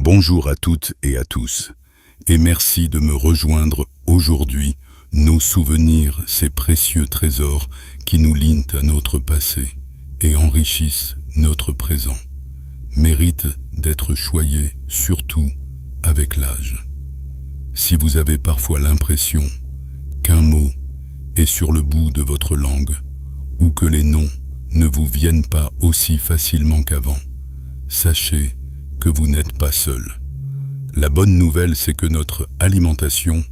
Bonjour à toutes et à tous, et merci de me rejoindre aujourd'hui. Nos souvenirs, ces précieux trésors qui nous lient à notre passé et enrichissent notre présent, méritent d'être choyés, surtout avec l'âge. Si vous avez parfois l'impression qu'un mot est sur le bout de votre langue, ou que les noms ne vous viennent pas aussi facilement qu'avant, sachez que vous n'êtes pas seul. La bonne nouvelle, c'est que notre alimentation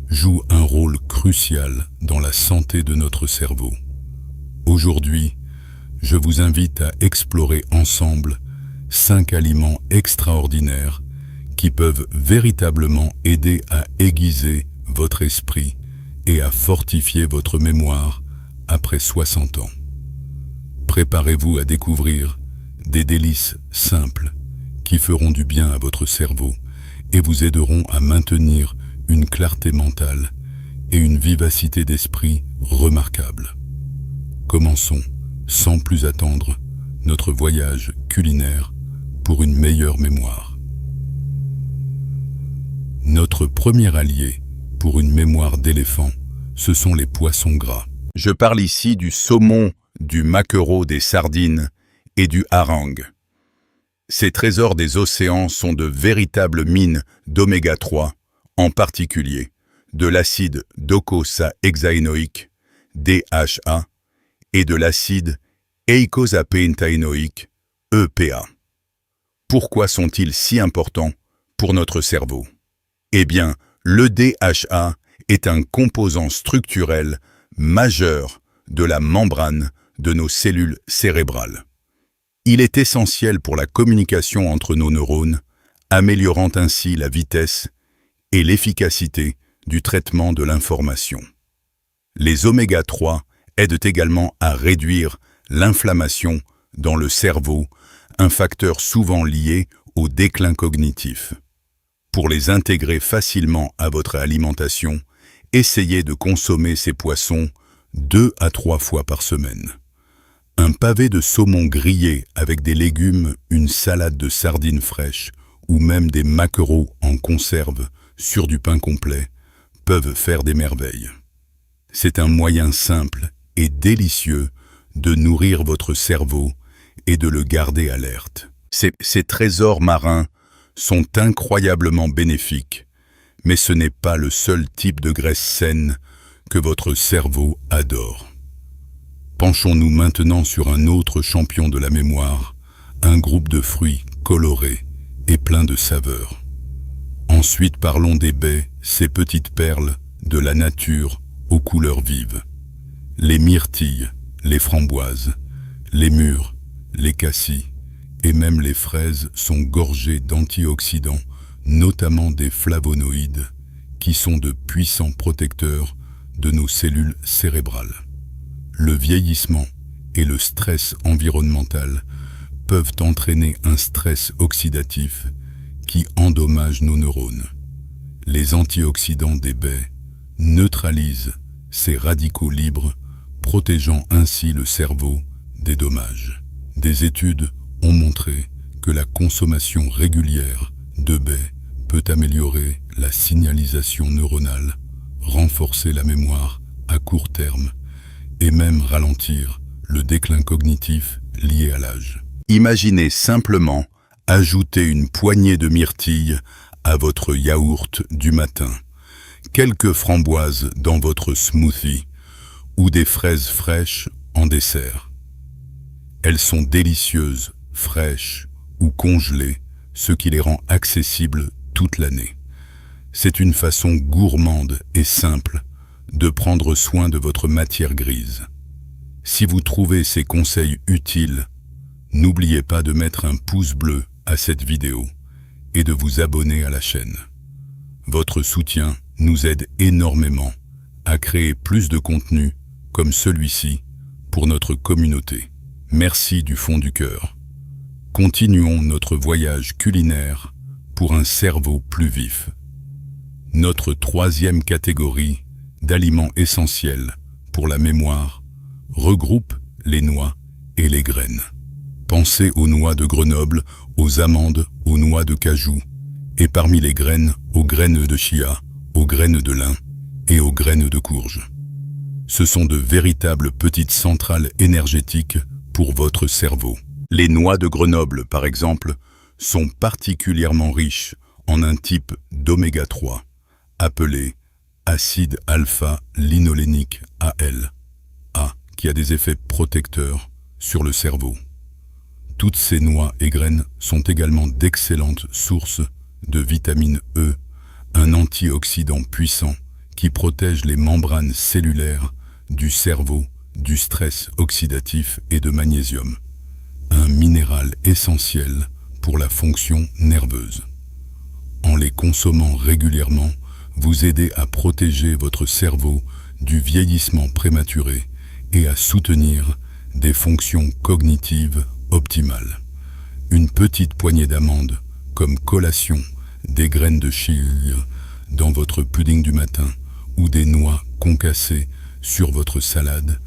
joue un rôle crucial dans la santé de notre cerveau. Aujourd'hui, je vous invite à explorer ensemble 5 aliments extraordinaires qui peuvent véritablement aider à aiguiser votre esprit et à fortifier votre mémoire après 60 ans. Préparez-vous à découvrir des délices simples qui feront du bien à votre cerveau et vous aideront à maintenir une clarté mentale et une vivacité d'esprit remarquables. Commençons, sans plus attendre, notre voyage culinaire pour une meilleure mémoire. Notre premier allié pour une mémoire d'éléphant, ce sont les poissons gras. Je parle ici du saumon, du maquereau, des sardines et du hareng. Ces trésors des océans sont de véritables mines d'oméga 3, en particulier de l'acide docosahexaénoïque, DHA, et de l'acide eicosapentaénoïque, EPA. Pourquoi sont-ils si importants pour notre cerveau? Eh bien, le DHA est un composant structurel majeur de la membrane de nos cellules cérébrales. Il est essentiel pour la communication entre nos neurones, améliorant ainsi la vitesse et l'efficacité du traitement de l'information. Les oméga 3 aident également à réduire l'inflammation dans le cerveau, un facteur souvent lié au déclin cognitif. Pour les intégrer facilement à votre alimentation, essayez de consommer ces poissons 2 à 3 fois par semaine. Un pavé de saumon grillé avec des légumes, une salade de sardines fraîches ou même des maquereaux en conserve sur du pain complet peuvent faire des merveilles. C'est un moyen simple et délicieux de nourrir votre cerveau et de le garder alerte. Ces trésors marins sont incroyablement bénéfiques, mais ce n'est pas le seul type de graisse saine que votre cerveau adore. Penchons-nous maintenant sur un autre champion de la mémoire, un groupe de fruits colorés et pleins de saveurs. Ensuite, parlons des baies, ces petites perles de la nature aux couleurs vives. Les myrtilles, les framboises, les mûres, les cassis et même les fraises sont gorgées d'antioxydants, notamment des flavonoïdes, qui sont de puissants protecteurs de nos cellules cérébrales. Le vieillissement et le stress environnemental peuvent entraîner un stress oxydatif qui endommage nos neurones. Les antioxydants des baies neutralisent ces radicaux libres, protégeant ainsi le cerveau des dommages. Des études ont montré que la consommation régulière de baies peut améliorer la signalisation neuronale, renforcer la mémoire à court terme et même ralentir le déclin cognitif lié à l'âge. Imaginez simplement ajouter une poignée de myrtilles à votre yaourt du matin, quelques framboises dans votre smoothie ou des fraises fraîches en dessert. Elles sont délicieuses, fraîches ou congelées, ce qui les rend accessibles toute l'année. C'est une façon gourmande et simple de prendre soin de votre matière grise. Si vous trouvez ces conseils utiles, n'oubliez pas de mettre un pouce bleu à cette vidéo et de vous abonner à la chaîne. Votre soutien nous aide énormément à créer plus de contenu comme celui-ci pour notre communauté. Merci du fond du cœur. Continuons notre voyage culinaire pour un cerveau plus vif. Notre troisième catégorie d'aliments essentiels pour la mémoire regroupe les noix et les graines. Pensez aux noix de Grenoble, aux amandes, aux noix de cajou et parmi les graines, aux graines de chia, aux graines de lin et aux graines de courge. Ce sont de véritables petites centrales énergétiques pour votre cerveau. Les noix de Grenoble, par exemple, sont particulièrement riches en un type d'oméga 3, appelé acide alpha-linolénique AL, qui a des effets protecteurs sur le cerveau. Toutes ces noix et graines sont également d'excellentes sources de vitamine E, un antioxydant puissant qui protège les membranes cellulaires du cerveau, du stress oxydatif et de magnésium, un minéral essentiel pour la fonction nerveuse. En les consommant régulièrement, vous aidez à protéger votre cerveau du vieillissement prématuré et à soutenir des fonctions cognitives optimales. Une petite poignée d'amandes comme collation, des graines de chia dans votre pudding du matin ou des noix concassées sur votre salade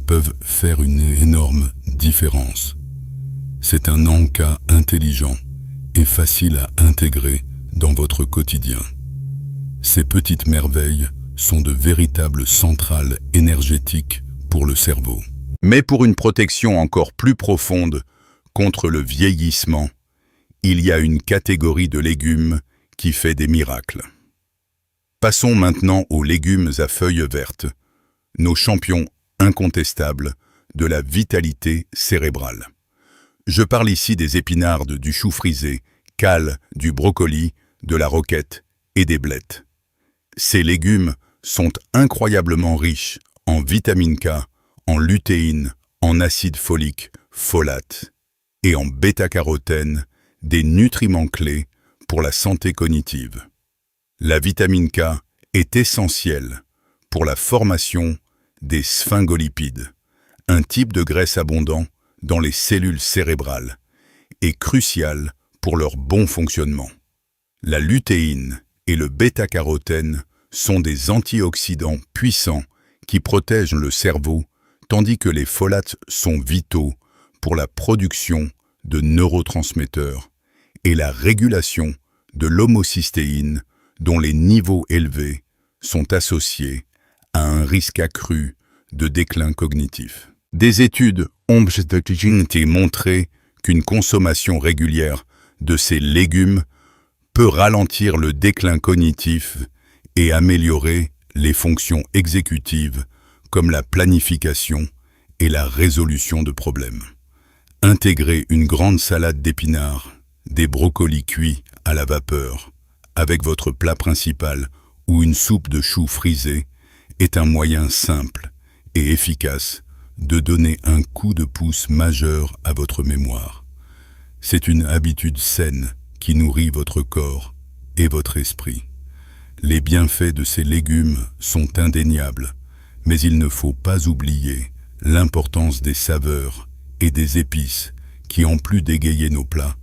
peuvent faire une énorme différence. C'est un encas intelligent et facile à intégrer dans votre quotidien. Ces petites merveilles sont de véritables centrales énergétiques pour le cerveau. Mais pour une protection encore plus profonde contre le vieillissement, il y a une catégorie de légumes qui fait des miracles. Passons maintenant aux légumes à feuilles vertes, nos champions incontestables de la vitalité cérébrale. Je parle ici des épinardes, du chou frisé, cales, du brocoli, de la roquette et des blettes. Ces légumes sont incroyablement riches en vitamine K, en lutéine, en acide folique, folate et en bêta-carotène, des nutriments clés pour la santé cognitive. La vitamine K est essentielle pour la formation des sphingolipides, un type de graisse abondant dans les cellules cérébrales et crucial pour leur bon fonctionnement. La lutéine et le bêta-carotène sont des antioxydants puissants qui protègent le cerveau, tandis que les folates sont vitaux pour la production de neurotransmetteurs et la régulation de l'homocystéine dont les niveaux élevés sont associés à un risque accru de déclin cognitif. Des études ont montré qu'une consommation régulière de ces légumes peut ralentir le déclin cognitif et améliorer les fonctions exécutives comme la planification et la résolution de problèmes. Intégrez une grande salade d'épinards, des brocolis cuits à la vapeur, avec votre plat principal ou une soupe de choux frisé est un moyen simple et efficace de donner un coup de pouce majeur à votre mémoire. C'est une habitude saine qui nourrit votre corps et votre esprit. Les bienfaits de ces légumes sont indéniables, mais il ne faut pas oublier l'importance des saveurs et des épices qui, en plus d'égayer nos plats,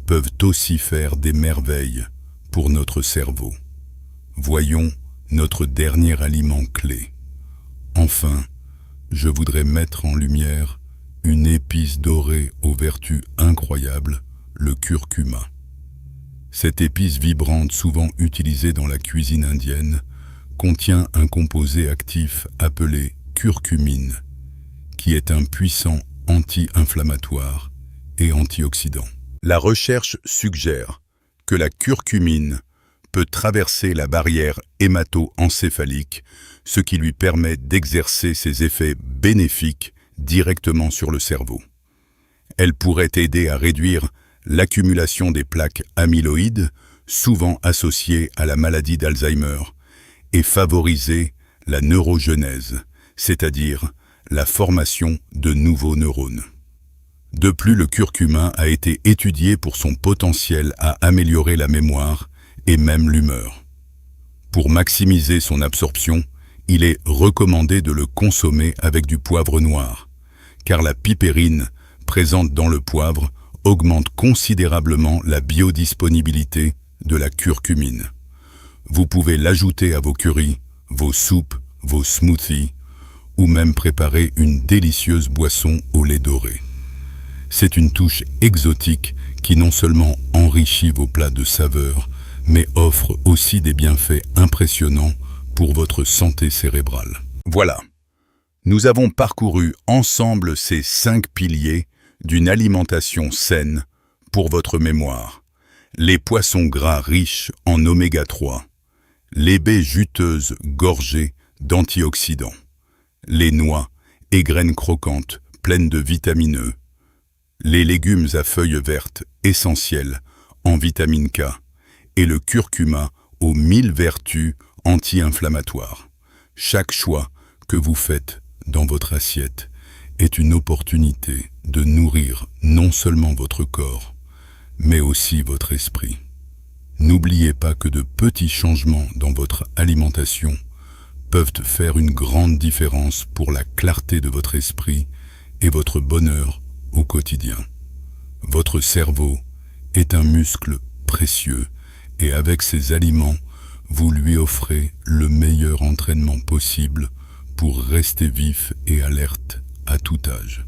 peuvent aussi faire des merveilles pour notre cerveau. Voyons notre dernier aliment clé. Enfin, je voudrais mettre en lumière une épice dorée aux vertus incroyables, le curcuma. Cette épice vibrante, souvent utilisée dans la cuisine indienne, contient un composé actif appelé curcumine, qui est un puissant anti-inflammatoire et antioxydant. La recherche suggère que la curcumine peut traverser la barrière hémato-encéphalique, ce qui lui permet d'exercer ses effets bénéfiques directement sur le cerveau. Elle pourrait aider à réduire l'accumulation des plaques amyloïdes, souvent associées à la maladie d'Alzheimer, et favoriser la neurogenèse, c'est-à-dire la formation de nouveaux neurones. De plus, le curcuma a été étudié pour son potentiel à améliorer la mémoire et même l'humeur. Pour maximiser son absorption, il est recommandé de le consommer avec du poivre noir, car la pipérine présente dans le poivre augmente considérablement la biodisponibilité de la curcumine. Vous pouvez l'ajouter à vos currys, vos soupes, vos smoothies, ou même préparer une délicieuse boisson au lait doré. C'est une touche exotique qui non seulement enrichit vos plats de saveurs, mais offre aussi des bienfaits impressionnants pour votre santé cérébrale. Voilà, nous avons parcouru ensemble ces 5 piliers d'une alimentation saine pour votre mémoire. Les poissons gras riches en oméga 3, les baies juteuses gorgées d'antioxydants, les noix et graines croquantes pleines de vitamine E, les légumes à feuilles vertes essentiels en vitamine K et le curcuma aux 1000 vertus anti-inflammatoires. Chaque choix que vous faites dans votre assiette est une opportunité de nourrir non seulement votre corps, mais aussi votre esprit. N'oubliez pas que de petits changements dans votre alimentation peuvent faire une grande différence pour la clarté de votre esprit et votre bonheur au quotidien. Votre cerveau est un muscle précieux et avec ces aliments, vous lui offrez le meilleur entraînement possible pour rester vif et alerte à tout âge.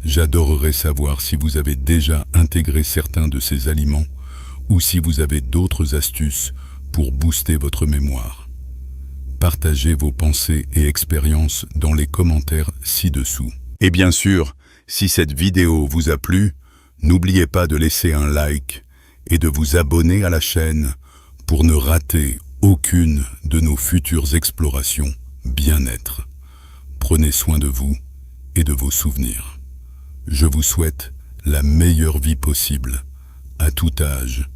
J'adorerais savoir si vous avez déjà intégré certains de ces aliments ou si vous avez d'autres astuces pour booster votre mémoire. Partagez vos pensées et expériences dans les commentaires ci-dessous. Et bien sûr, si cette vidéo vous a plu, n'oubliez pas de laisser un like et de vous abonner à la chaîne pour ne rater aucune de nos futures explorations bien-être. Prenez soin de vous et de vos souvenirs. Je vous souhaite la meilleure vie possible, à tout âge,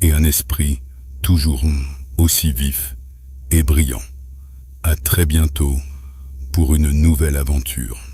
et un esprit toujours aussi vif et brillant. À très bientôt pour une nouvelle aventure.